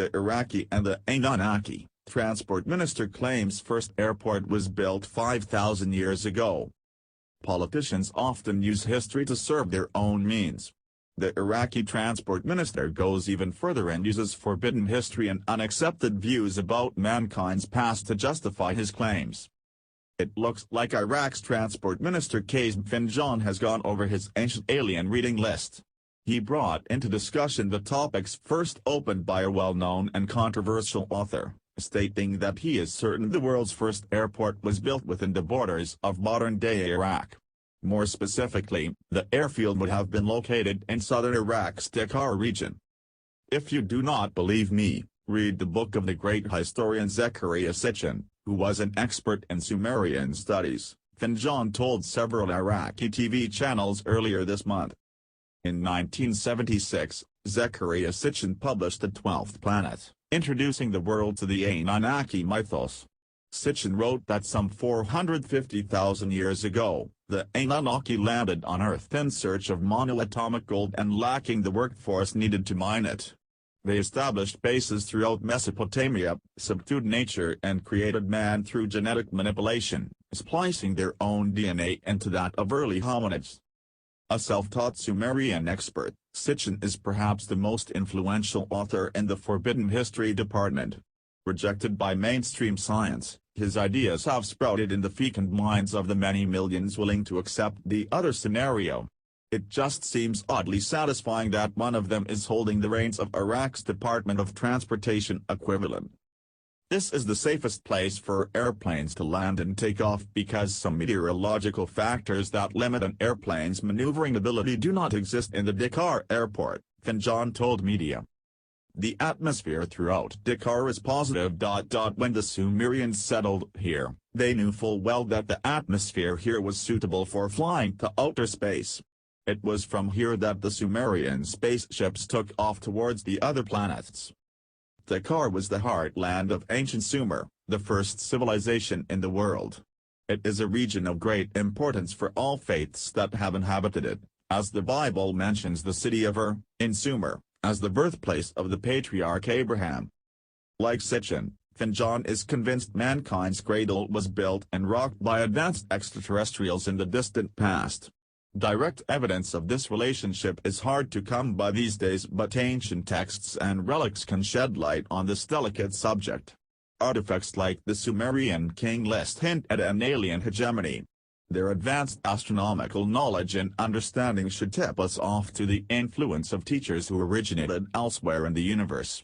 the Iraqi and the Anunnaki. Transport Minister claims first airport was built 5,000 years ago. Politicians often use history to serve their own means. The Iraqi Transport Minister goes even further and uses forbidden history and unaccepted views about mankind's past to justify his claims. It looks like Iraq's Transport Minister Kazem Finjan has gone over his ancient alien reading list. He brought into discussion the topics first opened by a well-known and controversial author, stating that he is certain the world's first airport was built within the borders of modern-day Iraq. More specifically, the airfield would have been located in southern Iraq's Dakar region. If you do not believe me, read the book of the great historian Zecharia Sitchin, who was an expert in Sumerian studies, Finjan told several Iraqi TV channels earlier this month. In 1976, Zecharia Sitchin published The 12th Planet, introducing the world to the Anunnaki mythos. Sitchin wrote that some 450,000 years ago, the Anunnaki landed on Earth in search of monoatomic gold and lacking the workforce needed to mine it. They established bases throughout Mesopotamia, subdued nature and created man through genetic manipulation, splicing their own DNA into that of early hominids. A self-taught Sumerian expert, Sitchin is perhaps the most influential author in the Forbidden History department. Rejected by mainstream science, his ideas have sprouted in the fecund minds of the many millions willing to accept the other scenario. It just seems oddly satisfying that one of them is holding the reins of Iraq's Department of Transportation equivalent. This is the safest place for airplanes to land and take off because some meteorological factors that limit an airplane's maneuvering ability do not exist in the Dakar airport, Finjan told media. The atmosphere throughout Dakar is positive. When the Sumerians settled here, they knew full well that the atmosphere here was suitable for flying to outer space. It was from here that the Sumerian spaceships took off towards the other planets. Dakar was the heartland of ancient Sumer, the first civilization in the world. It is a region of great importance for all faiths that have inhabited it, as the Bible mentions the city of Ur, in Sumer, as the birthplace of the patriarch Abraham. Like Sitchin, Finjan is convinced mankind's cradle was built and rocked by advanced extraterrestrials in the distant past. Direct evidence of this relationship is hard to come by these days, but ancient texts and relics can shed light on this delicate subject. Artifacts like the Sumerian king list hint at an alien hegemony. Their advanced astronomical knowledge and understanding should tip us off to the influence of teachers who originated elsewhere in the universe.